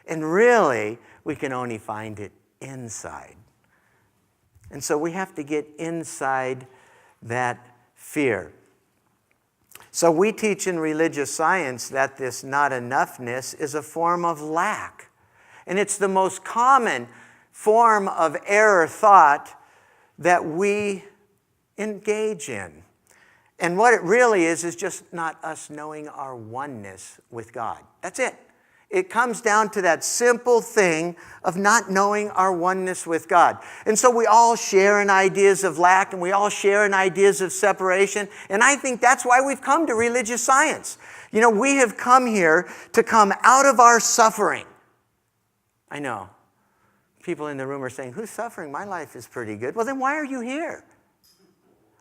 And really, we can only find it inside. And so we have to get inside that fear. So we teach in religious science that this not enoughness is a form of lack. And it's the most common form of error thought that we engage in. And what it really is just not us knowing our oneness with God. That's it. It comes down to that simple thing of not knowing our oneness with God. And so we all share in ideas of lack, and we all share in ideas of separation. And I think that's why we've come to religious science. You know, we have come here to come out of our suffering. I know. People in the room are saying, who's suffering? My life is pretty good. Well, then why are you here?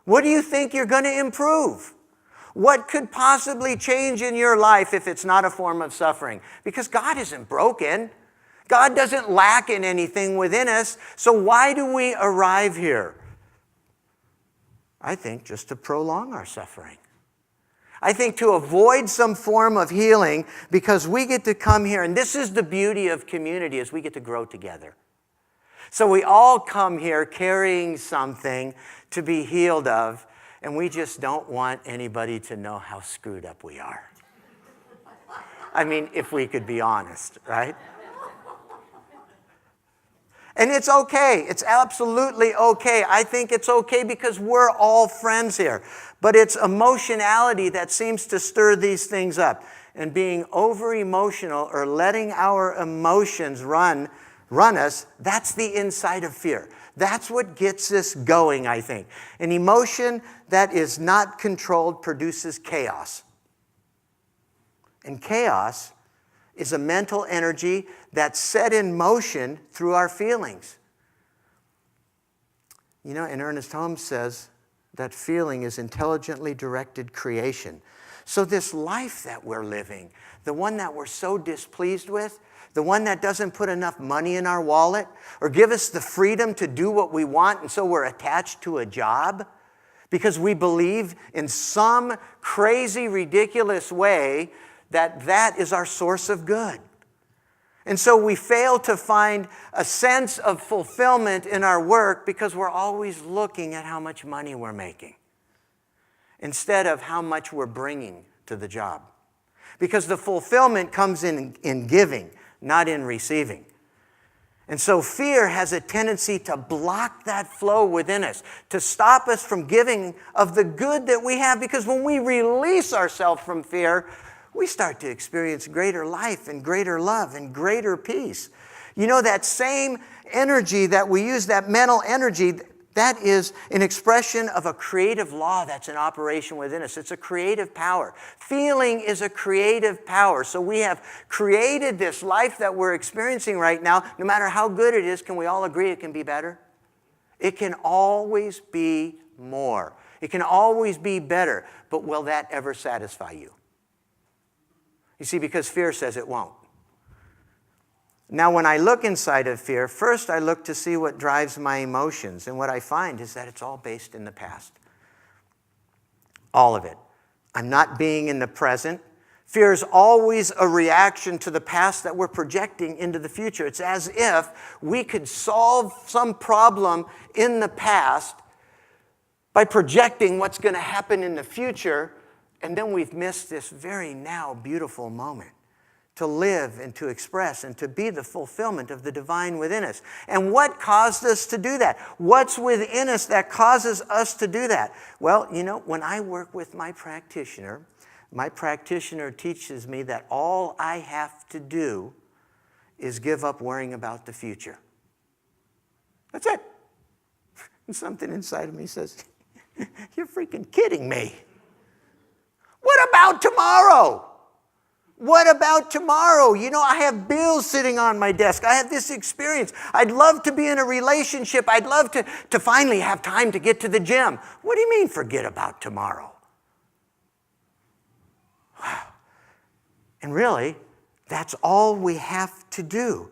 What do you think you're going to improve? What could possibly change in your life if it's not a form of suffering? Because God isn't broken. God doesn't lack in anything within us. So why do we arrive here? I think just to prolong our suffering. I think to avoid some form of healing, because we get to come here, and this is the beauty of community, is we get to grow together. So we all come here carrying something to be healed of, and we just don't want anybody to know how screwed up we are. I mean, if we could be honest, right? And it's okay. It's absolutely okay. I think it's okay because we're all friends here. But it's emotionality that seems to stir these things up. And being over-emotional or letting our emotions run us, that's the inside of fear. That's what gets us going, I think. An emotion that is not controlled produces chaos. And chaos is a mental energy that's set in motion through our feelings. You know, and Ernest Holmes says that feeling is intelligently directed creation. So this life that we're living, the one that we're so displeased with, the one that doesn't put enough money in our wallet or give us the freedom to do what we want, and so we're attached to a job because we believe in some crazy, ridiculous way that that is our source of good. And so we fail to find a sense of fulfillment in our work because we're always looking at how much money we're making instead of how much we're bringing to the job. Because the fulfillment comes in giving, not in receiving. And so fear has a tendency to block that flow within us, to stop us from giving of the good that we have, because when we release ourselves from fear, we start to experience greater life and greater love and greater peace. You know, that same energy that we use, that mental energy, that is an expression of a creative law that's in operation within us. It's a creative power. Feeling is a creative power. So we have created this life that we're experiencing right now. No matter how good it is, can we all agree it can be better? It can always be more. It can always be better. But will that ever satisfy you? You see, because fear says it won't. Now, when I look inside of fear, first I look to see what drives my emotions. And what I find is that it's all based in the past. All of it. I'm not being in the present. Fear is always a reaction to the past that we're projecting into the future. It's as if we could solve some problem in the past by projecting what's going to happen in the future, and then we've missed this very now beautiful moment to live and to express and to be the fulfillment of the divine within us. And what caused us to do that? What's within us that causes us to do that? Well, you know, when I work with my practitioner teaches me that all I have to do is give up worrying about the future. That's it. And something inside of me says, you're freaking kidding me. What about tomorrow? What about tomorrow? You know, I have bills sitting on my desk. I have this experience. I'd love to be in a relationship. I'd love to finally have time to get to the gym. What do you mean, forget about tomorrow? Wow. And really, that's all we have to do.